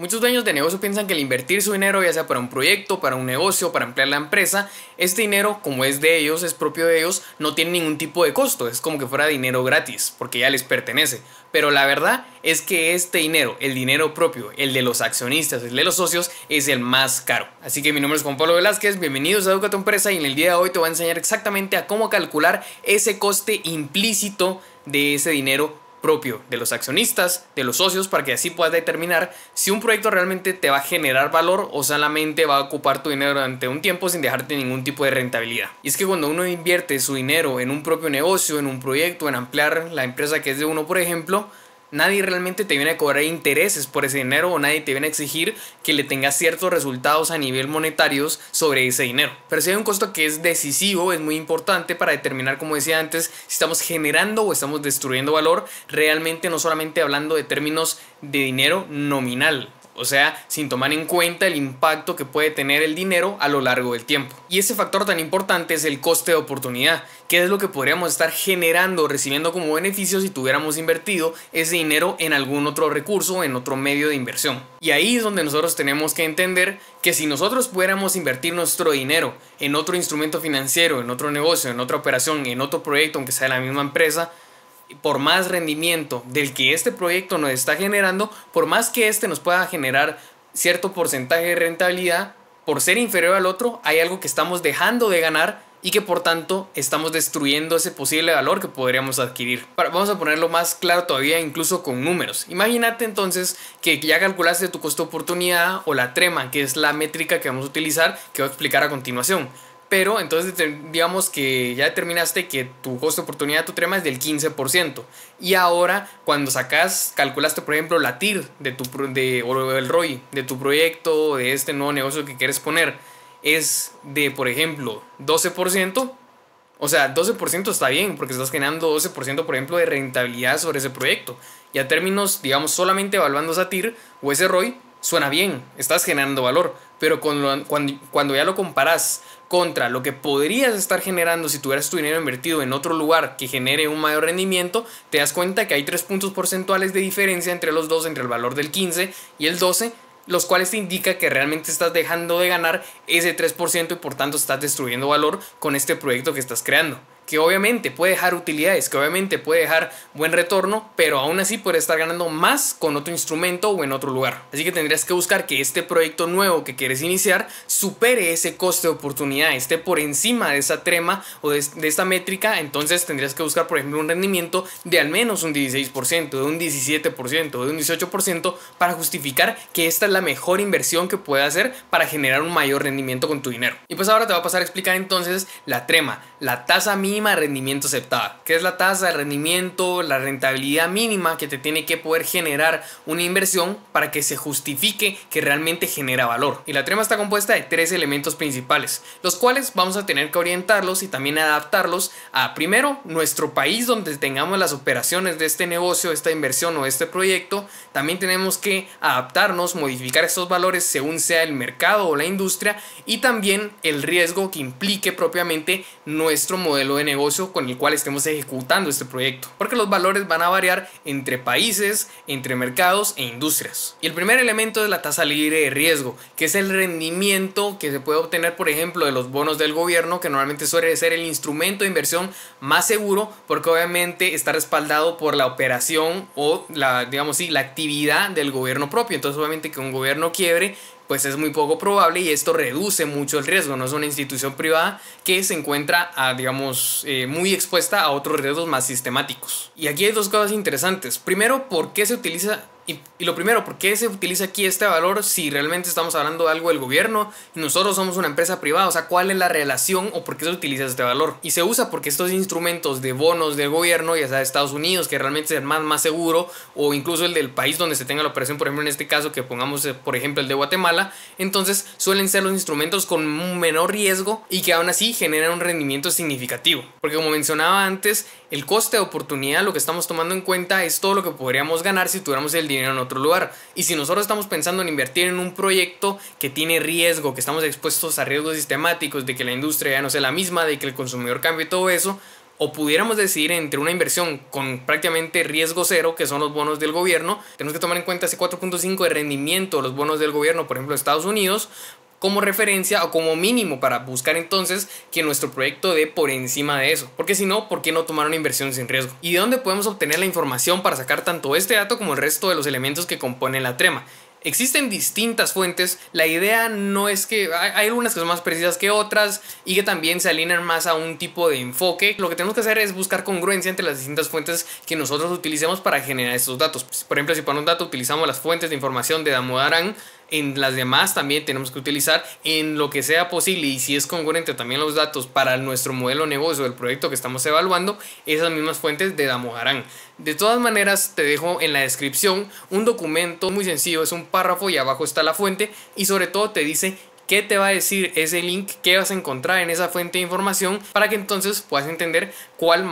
Muchos dueños de negocio piensan que al invertir su dinero, ya sea para un proyecto, para un negocio, para ampliar la empresa, este dinero, como es de ellos, es propio de ellos, no tiene ningún tipo de costo, es como que fuera dinero gratis, porque ya les pertenece. Pero la verdad es que este dinero, el dinero propio, el de los accionistas, el de los socios, es el más caro. Así que mi nombre es Juan Pablo Velázquez, bienvenidos a Educa tu Empresa, y en el día de hoy te voy a enseñar exactamente a cómo calcular ese coste implícito de ese dinero propio de los accionistas, de los socios, para que así puedas determinar si un proyecto realmente te va a generar valor o solamente va a ocupar tu dinero durante un tiempo sin dejarte ningún tipo de rentabilidad. Y es que cuando uno invierte su dinero en un propio negocio, en un proyecto, en ampliar la empresa que es de uno, por ejemplo, nadie realmente te viene a cobrar intereses por ese dinero o nadie te viene a exigir que le tengas ciertos resultados a nivel monetarios sobre ese dinero. Pero si hay un costo que es decisivo, es muy importante para determinar, como decía antes, si estamos generando o estamos destruyendo valor, realmente no solamente hablando de términos de dinero nominal. O sea, sin tomar en cuenta el impacto que puede tener el dinero a lo largo del tiempo. Y ese factor tan importante es el coste de oportunidad, que es lo que podríamos estar generando o recibiendo como beneficio si tuviéramos invertido ese dinero en algún otro recurso, en otro medio de inversión. Y ahí es donde nosotros tenemos que entender que si nosotros pudiéramos invertir nuestro dinero en otro instrumento financiero, en otro negocio, en otra operación, en otro proyecto, aunque sea de la misma empresa, por más rendimiento del que este proyecto nos está generando, por más que este nos pueda generar cierto porcentaje de rentabilidad, por ser inferior al otro, hay algo que estamos dejando de ganar y que por tanto estamos destruyendo ese posible valor que podríamos adquirir. Vamos a ponerlo más claro todavía, incluso con números. Imagínate entonces que ya calculaste tu costo de oportunidad o la trema, que es la métrica que vamos a utilizar, que voy a explicar a continuación. Pero entonces digamos que ya determinaste que tu costo de oportunidad de tu trema es del 15%. Y ahora cuando calculaste por ejemplo la TIR o el ROI de tu proyecto, de este nuevo negocio que quieres poner, es de por ejemplo 12%. O sea, 12% está bien porque estás generando 12% por ejemplo de rentabilidad sobre ese proyecto. Y a términos, digamos, solamente evaluando esa TIR o ese ROI, suena bien, estás generando valor. Pero cuando ya lo comparas contra lo que podrías estar generando si tuvieras tu dinero invertido en otro lugar que genere un mayor rendimiento, te das cuenta que hay 3 puntos porcentuales de diferencia entre los dos, entre el valor del 15 y el 12, los cuales te indica que realmente estás dejando de ganar ese 3% y por tanto estás destruyendo valor con este proyecto que estás creando. Que obviamente puede dejar utilidades, que obviamente puede dejar buen retorno, pero aún así puede estar ganando más con otro instrumento o en otro lugar. Así que tendrías que buscar que este proyecto nuevo que quieres iniciar supere ese coste de oportunidad, esté por encima de esa trema o de esta métrica. Entonces tendrías que buscar, por ejemplo, un rendimiento de al menos un 16%, de un 17%, de un 18% para justificar que esta es la mejor inversión que puedes hacer para generar un mayor rendimiento con tu dinero. Y pues ahora te va a pasar a explicar entonces la trema, la tasa mínima de rendimiento aceptada. ¿Qué es la tasa de rendimiento? La rentabilidad mínima que te tiene que poder generar una inversión para que se justifique que realmente genera valor. Y la trema está compuesta de 3 elementos principales, los cuales vamos a tener que orientarlos y también adaptarlos a, primero, nuestro país donde tengamos las operaciones de este negocio, esta inversión o este proyecto. También tenemos que adaptarnos, modificar estos valores según sea el mercado o la industria, y también el riesgo que implique propiamente nuestro modelo de negocio con el cual estemos ejecutando este proyecto, porque los valores van a variar entre países, entre mercados e industrias. Y el primer elemento es la tasa libre de riesgo, que es el rendimiento que se puede obtener, por ejemplo, de los bonos del gobierno, que normalmente suele ser el instrumento de inversión más seguro, porque obviamente está respaldado por la operación o la actividad del gobierno propio. Entonces obviamente que un gobierno quiebre, pues es muy poco probable, y esto reduce mucho el riesgo. No es una institución privada que se encuentra muy expuesta a otros riesgos más sistemáticos. Y aquí hay dos cosas interesantes. Primero, ¿por qué se utiliza? ¿Por qué se utiliza aquí este valor si realmente estamos hablando de algo del gobierno y nosotros somos una empresa privada? O sea, ¿cuál es la relación o por qué se utiliza este valor? Y se usa porque estos instrumentos de bonos del gobierno, ya sea de Estados Unidos, que realmente es el más seguro, o incluso el del país donde se tenga la operación, por ejemplo en este caso que pongamos por ejemplo el de Guatemala, entonces suelen ser los instrumentos con un menor riesgo y que aún así generan un rendimiento significativo. Porque como mencionaba antes, el coste de oportunidad, lo que estamos tomando en cuenta es todo lo que podríamos ganar si tuviéramos el dinero en otro lugar. Y si nosotros estamos pensando en invertir en un proyecto que tiene riesgo, que estamos expuestos a riesgos sistemáticos, de que la industria ya no sea la misma, de que el consumidor cambie, todo eso, o pudiéramos decidir entre una inversión con prácticamente riesgo cero, que son los bonos del gobierno. Tenemos que tomar en cuenta ese 4.5 de rendimiento de los bonos del gobierno, por ejemplo, de Estados Unidos, como referencia o como mínimo para buscar entonces que nuestro proyecto dé por encima de eso. Porque si no, ¿por qué no tomar una inversión sin riesgo? ¿Y de dónde podemos obtener la información para sacar tanto este dato como el resto de los elementos que componen la trema? Existen distintas fuentes, la idea no es que hay algunas que son más precisas que otras y que también se alinean más a un tipo de enfoque. Lo que tenemos que hacer es buscar congruencia entre las distintas fuentes que nosotros utilicemos para generar estos datos. Por ejemplo, si para un dato utilizamos las fuentes de información de Damodaran, en las demás también tenemos que utilizar en lo que sea posible, y si es congruente también los datos para nuestro modelo de negocio del proyecto que estamos evaluando, esas mismas fuentes de Damodaran. De todas maneras, te dejo en la descripción un documento muy sencillo, es un párrafo y abajo está la fuente, y sobre todo te dice qué te va a decir ese link, qué vas a encontrar en esa fuente de información, para que entonces puedas entender cuál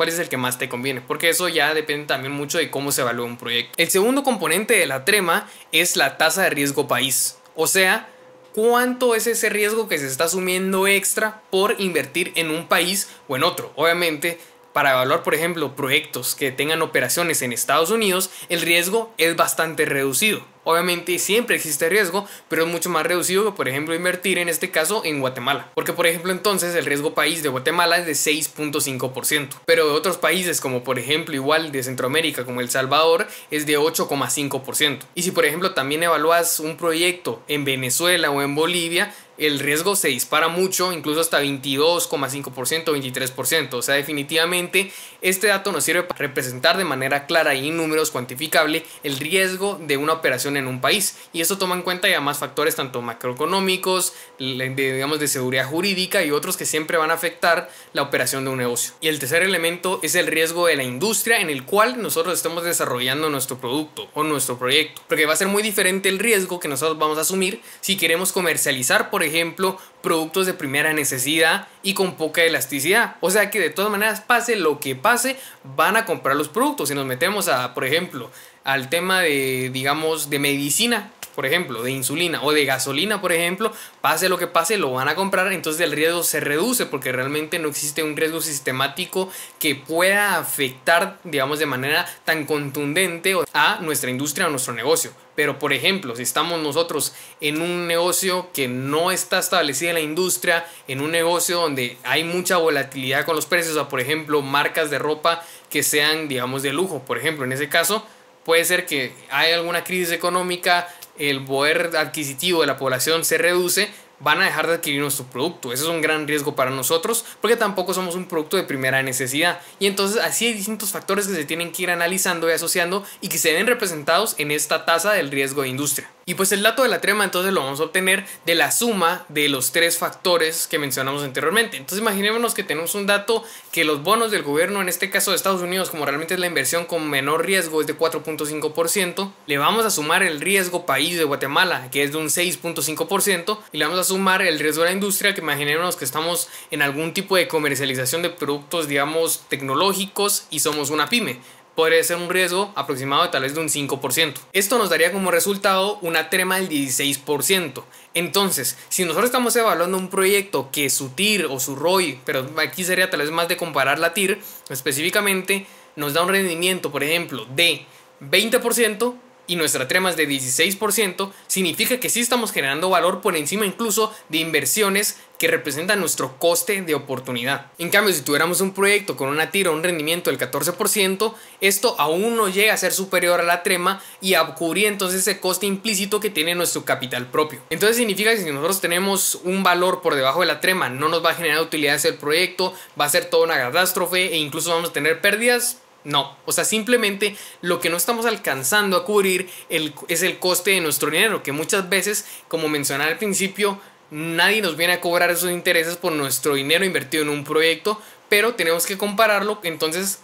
es el que más te conviene, porque eso ya depende también mucho de cómo se evalúa un proyecto. El segundo componente de la trema es la tasa de riesgo país, o sea, cuánto es ese riesgo que se está asumiendo extra por invertir en un país o en otro. Obviamente, para evaluar, por ejemplo, proyectos que tengan operaciones en Estados Unidos, el riesgo es bastante reducido. Obviamente siempre existe riesgo, pero es mucho más reducido que, por ejemplo, invertir en este caso en Guatemala. Porque, por ejemplo, entonces el riesgo país de Guatemala es de 6.5%. Pero de otros países, como por ejemplo igual de Centroamérica, como El Salvador, es de 8.5%. Y si, por ejemplo, también evalúas un proyecto en Venezuela o en Bolivia, el riesgo se dispara mucho, incluso hasta 22.5%, 23%. O sea, definitivamente este dato nos sirve para representar de manera clara y en números cuantificable el riesgo de una operación en un país, y esto toma en cuenta ya más factores tanto macroeconómicos, digamos de seguridad jurídica y otros que siempre van a afectar la operación de un negocio. Y el tercer elemento es el riesgo de la industria en el cual nosotros estamos desarrollando nuestro producto o nuestro proyecto, porque va a ser muy diferente el riesgo que nosotros vamos a asumir si queremos comercializar, por ejemplo, productos de primera necesidad y con poca elasticidad. O sea que de todas maneras, pase lo que pase, van a comprar los productos. Si nos metemos a, por ejemplo, al tema de, digamos, de medicina, por ejemplo, de insulina o de gasolina, por ejemplo, pase lo que pase, lo van a comprar, entonces el riesgo se reduce porque realmente no existe un riesgo sistemático que pueda afectar, digamos, de manera tan contundente a nuestra industria o nuestro negocio. Pero, por ejemplo, si estamos nosotros en un negocio que no está establecida en la industria, en un negocio donde hay mucha volatilidad con los precios, o por ejemplo, marcas de ropa que sean, digamos, de lujo, por ejemplo, en ese caso, puede ser que haya alguna crisis económica, el poder adquisitivo de la población se reduce, van a dejar de adquirir nuestro producto. Eso es un gran riesgo para nosotros porque tampoco somos un producto de primera necesidad. Y entonces así hay distintos factores que se tienen que ir analizando y asociando y que se ven representados en esta tasa del riesgo de industria. Y pues el dato de la trema entonces lo vamos a obtener de la suma de los tres factores que mencionamos anteriormente. Entonces imaginémonos que tenemos un dato que los bonos del gobierno, en este caso de Estados Unidos, como realmente es la inversión con menor riesgo, es de 4.5%. Le vamos a sumar el riesgo país de Guatemala, que es de un 6.5%, y le vamos a sumar el riesgo de la industria, que imaginémonos que estamos en algún tipo de comercialización de productos, digamos, tecnológicos y somos una pyme. Podría ser un riesgo aproximado de tal vez de un 5%. Esto nos daría como resultado una trema del 16%. Entonces, si nosotros estamos evaluando un proyecto que su TIR o su ROI, pero aquí sería tal vez más de comparar la TIR, específicamente nos da un rendimiento, por ejemplo, de 20%, y nuestra trema es de 16%, significa que sí estamos generando valor por encima incluso de inversiones que representan nuestro coste de oportunidad. En cambio, si tuviéramos un proyecto con una TIR o un rendimiento del 14%, esto aún no llega a ser superior a la trema y a cubrir entonces ese coste implícito que tiene nuestro capital propio. Entonces significa que si nosotros tenemos un valor por debajo de la trema, no nos va a generar utilidades el proyecto, va a ser toda una catástrofe e incluso vamos a tener pérdidas. No, o sea, simplemente lo que no estamos alcanzando a cubrir es el coste de nuestro dinero, que muchas veces, como mencioné al principio, nadie nos viene a cobrar esos intereses por nuestro dinero invertido en un proyecto, pero tenemos que compararlo entonces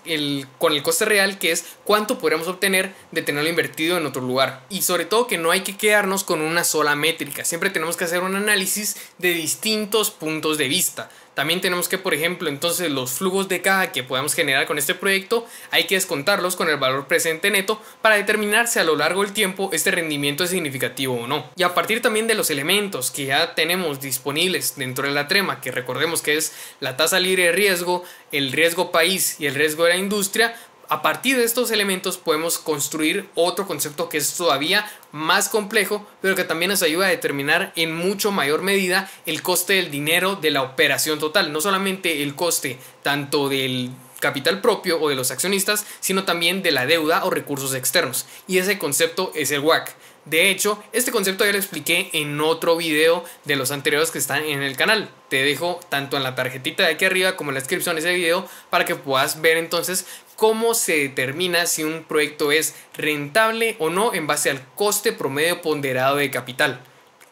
con el coste real, que es cuánto podríamos obtener de tenerlo invertido en otro lugar. Y sobre todo que no hay que quedarnos con una sola métrica, siempre tenemos que hacer un análisis de distintos puntos de vista, También tenemos que, por ejemplo, entonces los flujos de caja que podamos generar con este proyecto hay que descontarlos con el valor presente neto para determinar si a lo largo del tiempo este rendimiento es significativo o no. Y a partir también de los elementos que ya tenemos disponibles dentro de la trema, que recordemos que es la tasa libre de riesgo, el riesgo país y el riesgo de la industria, a partir de estos elementos podemos construir otro concepto que es todavía más complejo, pero que también nos ayuda a determinar en mucho mayor medida el coste del dinero de la operación total. No solamente el coste tanto del capital propio o de los accionistas, sino también de la deuda o recursos externos. Y ese concepto es el WACC. De hecho, este concepto ya lo expliqué en otro video de los anteriores que están en el canal. Te dejo tanto en la tarjetita de aquí arriba como en la descripción de ese video para que puedas ver entonces cómo se determina si un proyecto es rentable o no en base al coste promedio ponderado de capital.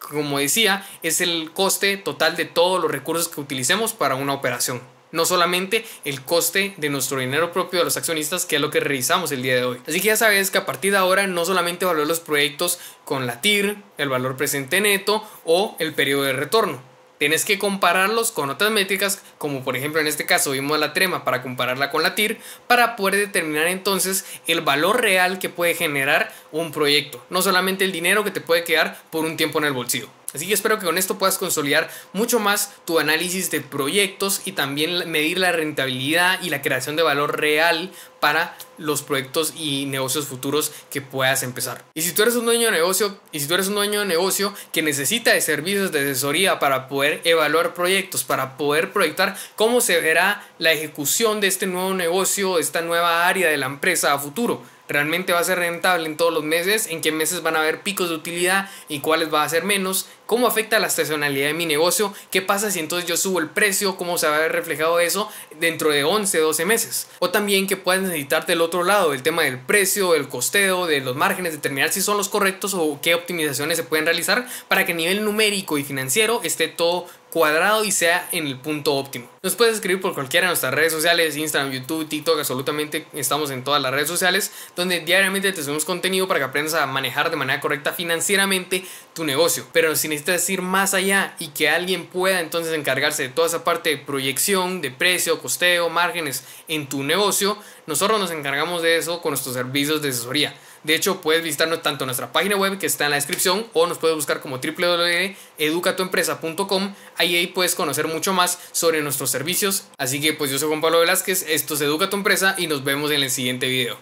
Como decía, es el coste total de todos los recursos que utilicemos para una operación. No solamente el coste de nuestro dinero propio de los accionistas, que es lo que revisamos el día de hoy. Así que ya sabes que a partir de ahora no solamente evaluar los proyectos con la TIR, el valor presente neto o el periodo de retorno. Tienes que compararlos con otras métricas, como por ejemplo en este caso vimos la trema para compararla con la TIR, para poder determinar entonces el valor real que puede generar un proyecto, no solamente el dinero que te puede quedar por un tiempo en el bolsillo. Así que espero que con esto puedas consolidar mucho más tu análisis de proyectos y también medir la rentabilidad y la creación de valor real para los proyectos y negocios futuros que puedas empezar. Y si tú eres un dueño de negocio, que necesita de servicios de asesoría para poder evaluar proyectos, para poder proyectar cómo se verá la ejecución de este nuevo negocio, de esta nueva área de la empresa a futuro, ¿realmente va a ser rentable en todos los meses? ¿En qué meses van a haber picos de utilidad y cuáles va a ser menos? ¿Cómo afecta la estacionalidad de mi negocio? ¿Qué pasa si entonces yo subo el precio? ¿Cómo se va a ver reflejado eso dentro de 11, 12 meses? O también que puedas necesitar del otro lado, el tema del precio, del costeo, de los márgenes, determinar si son los correctos o qué optimizaciones se pueden realizar para que a nivel numérico y financiero esté todo cuadrado y sea en el punto óptimo. Nos puedes escribir por cualquiera de nuestras redes sociales, Instagram, YouTube, TikTok, absolutamente estamos en todas las redes sociales, donde diariamente te subimos contenido para que aprendas a manejar de manera correcta financieramente tu negocio. Pero si necesitas ir más allá y que alguien pueda entonces encargarse de toda esa parte de proyección, de precio, costeo, márgenes en tu negocio, nosotros nos encargamos de eso con nuestros servicios de asesoría. De hecho, puedes visitarnos tanto en nuestra página web que está en la descripción o nos puedes buscar como www.educatuempresa.com. Ahí puedes conocer mucho más sobre nuestros servicios. Así que pues yo soy Juan Pablo Velázquez, esto es Educa tu Empresa y nos vemos en el siguiente video.